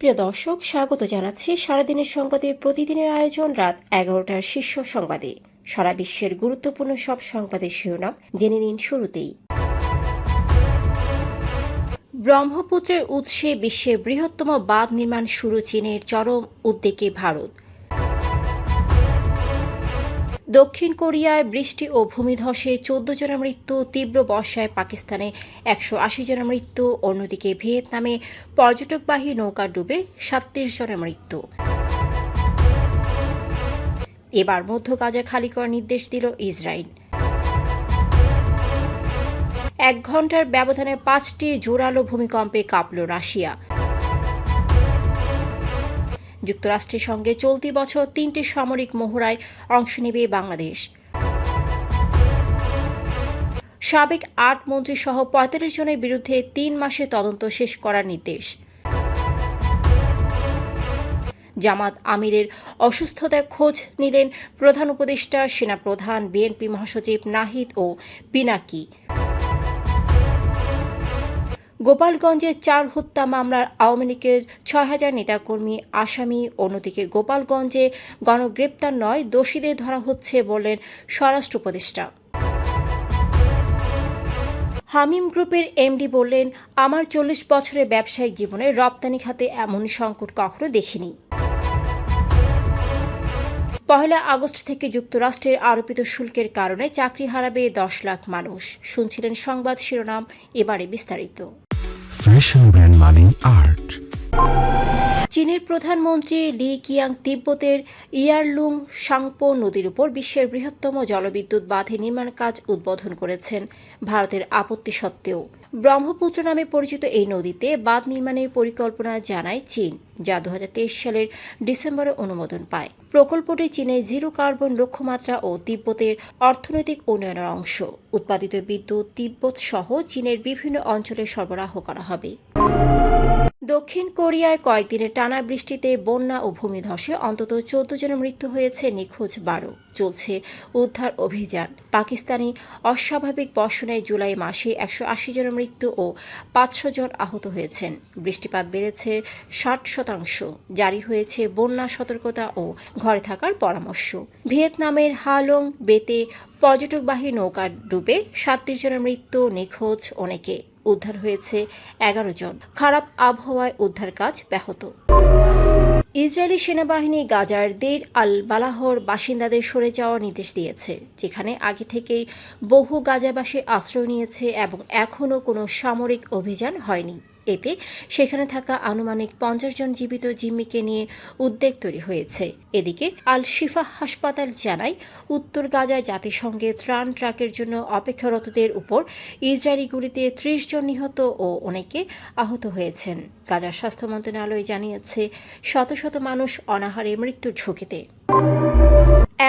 প্রিয় দর্শক, স্বাগত জানাচ্ছি সারাদিনের সংবাদে প্রতিদিনের আয়োজন রাত 11টার শীর্ষ সংবাদে। সারা বিশ্বের গুরুত্বপূর্ণ সব সংবাদের শিরোনাম জেনে নিন শুরুতেই। ব্রহ্মপুত্রের উৎসে বিশ্বের বৃহত্তম বাঁধ নির্মাণ শুরু, চীনের চরম উদ্বেগে ভারত। দক্ষিণ কোরিয়ায় বৃষ্টি ও ভূমিধসে 14 জনের মৃত্যু, তীব্র বর্ষায় পাকিস্তানে 180 জনের মৃত্যু। অন্যদিকে ভিয়েতনামে পর্যটকবাহী নৌকা ডুবে 37 জনের মৃত্যু। এবার মধ্য গাজা খালি করার নির্দেশ দিল ইসরায়েল। 1 ঘন্টার ব্যবধানে 5টি জোরালো ভূমিকম্পে কাঁপল রাশিয়া। যুক্তরাষ্ট্রের সঙ্গে চলতি বছর 3টি সামরিক মহড়ায় অংশ নেবে বাংলাদেশ। সাবেক 8 মন্ত্রী সহ 45 জনের বিরুদ্ধে 3 মাসে তদন্ত শেষ করার নির্দেশ। জামাত আমিরের অসুস্থতায় খোঁজ নিলেন প্রধান উপদেষ্টা, সেনাপ্রধান, বিএনপি মহাসচিব নাহিদ ও পিনাকি। গোপালগঞ্জে 4 হত্যা মামলার আওয়ামী লীগের 6000 নেতাকর্মী আসামি। অন্যদিকে গোপালগঞ্জে গণগ্রেপ্তার নয়, দোষীদের ধরা হচ্ছে বললেন স্বরাষ্ট্র উপদেষ্টা। হামিম গ্রুপের এমডি বললেন, আমার 40 বছরের ব্যবসায়িক জীবনে রপ্তানি খাতে এমন সংকট কখনো দেখিনি। 1 আগস্ট থেকে যুক্তরাষ্ট্রের আরোপিত শুল্কের কারণে চাকরি হারাবে 10 লাখ মানুষ। শুনছিলেন সংবাদ শিরোনাম, এবারে বিস্তারিত। ফ্যাশন ব্র্যান্ড মানে আর্ট। চীনের প্রধানমন্ত্রী লি কিয়াং তিব্বতের ইয়ারলুং সাংপো নদীর উপর বিশ্বের বৃহত্তম জলবিদ্যুৎ বাঁধের নির্মাণ কাজ উদ্বোধন করেছেন ভারতের আপত্তি সত্ত্বেও। ব্রহ্মপুত্র নামে পরিচিত এই নদীতে বাঁধ নির্মাণের পরিকল্পনা জানায় চীন, যা 2023 সালের ডিসেম্বরে অনুমোদন পায়। প্রকল্পটি চীনের জিরো কার্বন লক্ষ্যমাত্রা ও তিব্বতের অর্থনৈতিক উন্নয়নের অংশ। উৎপাদিত বিদ্যুৎ তিব্বত সহ চীনের বিভিন্ন অঞ্চলে সরবরাহ করা হবে। দক্ষিণ কোরিয়ায় কয়েকদিনের টানা বৃষ্টিতে বন্যা ও ভূমিধসে অন্তত 14 জনের মৃত্যু হয়েছে, নিখোঁজ 12। চলছে উদ্ধার অভিযান। পাকিস্তানি অস্বাভাবিক বর্ষণে জুলাই মাসে 180 জনের মৃত্যু ও 500 জন আহত হয়েছেন। বৃষ্টিপাত বেড়েছে 60%। জারি হয়েছে বন্যা সতর্কতা ও ঘরে থাকার পরামর্শ। ভিয়েতনামের হালং বেতে পর্যটকবাহী নৌকা ডুবে 37 জনের মৃত্যু, নিখোঁজ অনেকে। উদ্ধার হয়েছে 11 জন। খারাপ আবহাওয়ায় উদ্ধার কাজ ব্যাহত। ইসরায়েলি সেনাবাহিনী গাজার দের আল বালাহর বাসিন্দাদের সরে যাওয়ার নির্দেশ দিয়েছে, যেখানে আগে থেকেই বহু গাজাবাসী আশ্রয় নিয়েছে এবং এখনও কোনো সামরিক অভিযান হয়নি। এতে সেখানে থাকা আনুমানিক 50 জন জীবিত জিম্মিকে নিয়ে উদ্বেগ তৈরি হয়েছে। এদিকে আল শিফা হাসপাতাল জানায়, উত্তর গাজায় জাতিসংঘের ত্রাণ ট্রাকের জন্য অপেক্ষারতদের উপর ইসরায়েলি গুলিতে 30 জন নিহত ও অনেকে আহত হয়েছেন। গাজার স্বাস্থ্য মন্ত্রণালয় জানিয়েছে, শত শত মানুষ অনাহারে মৃত্যুর ঝুঁকিতে।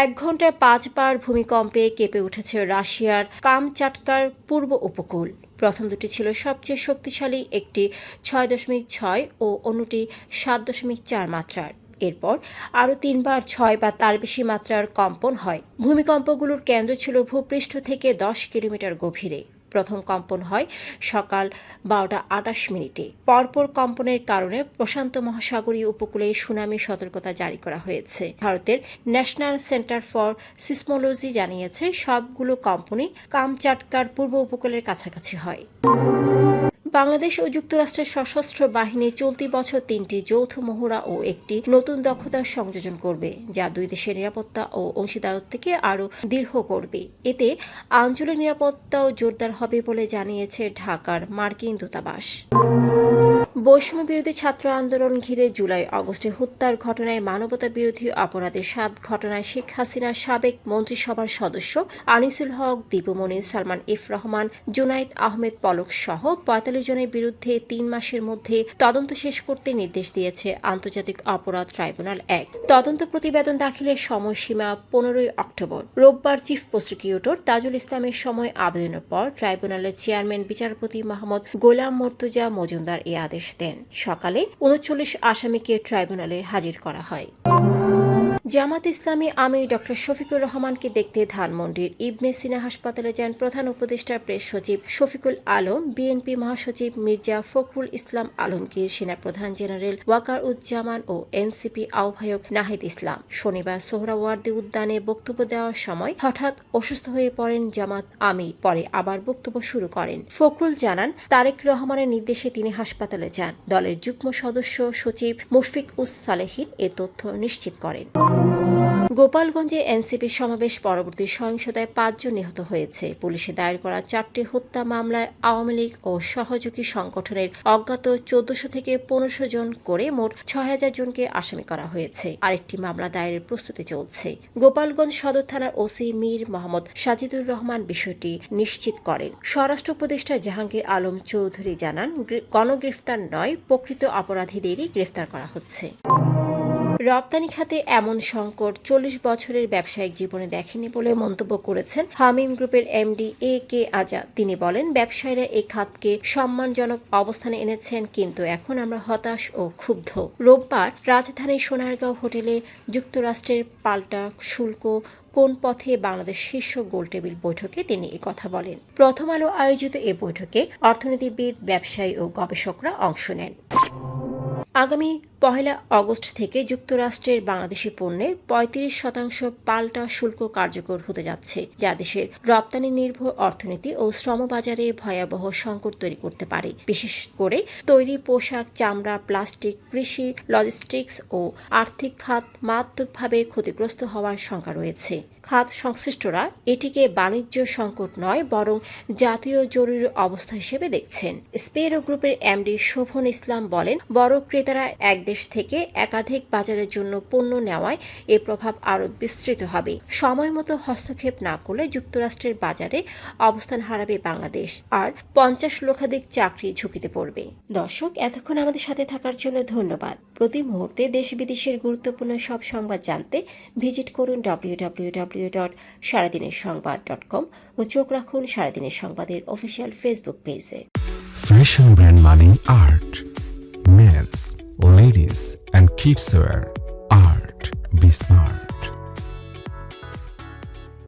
1 ঘন্টায় 5 বার ভূমিকম্পে কেঁপে উঠেছে রাশিয়ার কামচাটকার পূর্ব উপকূল। প্রথম দুটি ছিল সবচেয়ে শক্তিশালী, একটি 6.6 ও অন্যটি 7.4 মাত্রার। এরপর আরও 3 বার 6 বা তার বেশি মাত্রার কম্পন হয়। ভূমিকম্পগুলোর কেন্দ্র ছিল ভূপৃষ্ঠ থেকে 10 কিলোমিটার গভীরে। প্রথম কম্পন হয় সকাল 12:28। পরপর কম্পনের কারণে প্রশান্ত মহাসাগরীয় উপকূলে সুনামি সতর্কতা জারি করা হয়েছে। ভারতের ন্যাশনাল সেন্টার ফর সিসমোলজি জানিয়েছে, সবগুলো কম্পনই কামচাটকার পূর্ব উপকূলের কাছাকাছি হয়। বাংলাদেশ ও যুক্তরাষ্ট্রের সশস্ত্র বাহিনী চলতি বছর 3টি যৌথ মহড়া ও একটি নতুন দক্ষতা সংযোজন করবে, যা দুই দেশের নিরাপত্তা ও অংশীদারত্বকে আরও দৃঢ় করবে। এতে আঞ্চলিক নিরাপত্তাও জোরদার হবে বলে জানিয়েছে ঢাকার মার্কিন দূতাবাস। বৈষম্য বিরোধী ছাত্র আন্দোলন ঘিরে জুলাই আগস্টে হত্যার ঘটনায় মানবতা বিরোধী অপরাধের 7 ঘটনায় শেখ হাসিনার সাবেক মন্ত্রিসভার সদস্য আনিসুল হক, দীপুমনি, সালমান এফ রহমান, জুনাইদ আহমেদ পলক সহ 45 জনের বিরুদ্ধে 3 মাসের মধ্যে তদন্ত শেষ করতে নির্দেশ দিয়েছে আন্তর্জাতিক অপরাধ ট্রাইব্যুনাল 1। তদন্ত প্রতিবেদন দাখিলের সময়সীমা 15 অক্টোবর। রোববার চিফ প্রসিকিউটর তাজুল ইসলামের সময় আবেদনের পর ট্রাইব্যুনালের চেয়ারম্যান বিচারপতি মোহাম্মদ গোলাম মর্তুজা মজুমদার এ আদেশ দেন। সকালে 39 আসামিকে ট্রাইব্যুনালে হাজির করা হয়। জামাত ইসলামী আমির ডক্টর শফিকুর রহমানকে দেখতে ধানমন্ডির ইবনে সিনা হাসপাতালে যান প্রধান উপদেষ্টার প্রেস সচিব শফিকুল আলম, বিএনপি মহাসচিব মির্জা ফখরুল ইসলাম আলমগীর, সেনাপ্রধান জেনারেল ওয়াকার উজ্জামান ও এনসিপি আহ্বায়ক নাহিদ ইসলাম। শনিবার সোহরাওয়ার্দী উদ্যানে বক্তব্য দেওয়ার সময় হঠাৎ অসুস্থ হয়ে পড়েন জামাত আমির, পরে আবার বক্তব্য শুরু করেন। ফখরুল জানান, তারেক রহমানের নির্দেশে তিনি হাসপাতালে যান। দলের যুগ্ম সদস্য সচিব মুশফিক উস সালেহীন এ তথ্য নিশ্চিত করেন। গোপালগঞ্জে এনসিপির সমাবেশ পরবর্তী সহিংসতায় ৫ জন নিহত হয়েছে। পুলিশে দায়ের করা 4টি হত্যা মামলায় আওয়ামী লীগ ও সহযোগী সংগঠনের অজ্ঞাত ১৪০০ থেকে ১৫০০ জন করে মোট ৬০০০ জনকে আসামি করা হয়েছে। আরেকটি মামলা দায়েরের প্রস্তুতি চলছে। গোপালগঞ্জ সদর থানার ওসি মীর মোহাম্মদ সাজিদুর রহমান বিষয়টি নিশ্চিত করেন। স্বরাষ্ট্র উপদেষ্টা জাহাঙ্গীর আলম চৌধুরী জানান, গণগ্রেফতার নয়, প্রকৃত অপরাধীদেরই গ্রেফতার করা হচ্ছে। রপ্তানি খাতে এমন সংকট ৪০ বছরের ব্যবসায়িক জীবনে দেখেনি বলে মন্তব্য করেছেন হামিম গ্রুপের এমডি কে আজাদ। তিনি বলেন, ব্যবসায়ীরা এই খাতকে সম্মানজনক অবস্থানে এনেছেন, কিন্তু এখন আমরা হতাশ ও ক্ষুব্ধ। রোববার রাজধানীর সোনারগাঁও হোটেলে যুক্তরাষ্ট্রের পাল্টা শুল্ক কোন পথে বাংলাদেশ শীর্ষ গোলটেবিল বৈঠকে তিনি কথা বলেন। প্রথম আলো আয়োজিত এ বৈঠকে অর্থনীতিবিদ, ব্যবসায়ী ও গবেষকরা অংশ নেন। আগামী ১ আগস্ট থেকে যুক্তরাষ্ট্রের বাংলাদেশি পণ্যে ৩৫% পাল্টা শুল্ক কার্যকর হতে যাচ্ছে, যা দেশের রপ্তানি নির্ভর অর্থনীতি ও শ্রমবাজারে ভয়াবহ সংকট তৈরি করতে পারে। বিশেষ করে তৈরি পোশাক, চামড়া, প্লাস্টিক, কৃষি, লজিস্টিক্স ও আর্থিক খাত মারাত্মকভাবে ক্ষতিগ্রস্ত হওয়ার শঙ্কা রয়েছে। খাত সংশ্লিষ্টরা এটিকে বাণিজ্য সংকট নয়, বরং জাতীয় জরুরি অবস্থা হিসেবে দেখছেন। স্পেরো গ্রুপের এমডি শোভন ইসলাম বলেন, বড় ক্রেতারা এক দেশ থেকে একাধিক বাজারের জন্য পণ্য নেওয়ায় এর প্রভাব আরও বিস্তৃত হবে। সময় মতো হস্তক্ষেপ না করলে যুক্তরাষ্ট্রের বাজারে অবস্থান হারাবে বাংলাদেশ, আর ৫০ লক্ষাধিক চাকরি ঝুঁকিতে পড়বে। দর্শক, এতক্ষণ আমাদের সাথে থাকার জন্য ধন্যবাদ। প্রতি মুহূর্তে দেশ বিদেশের গুরুত্বপূর্ণ সব সংবাদ জানতে ভিজিট করুন www.সারাদিনেরসংবাদ.com ও চোখ রাখুন সারাদিনের সংবাদের অফিসিয়াল ফেসবুক পেজে। Fashion brand money art. Men's, ladies and kids wear art. Be smart.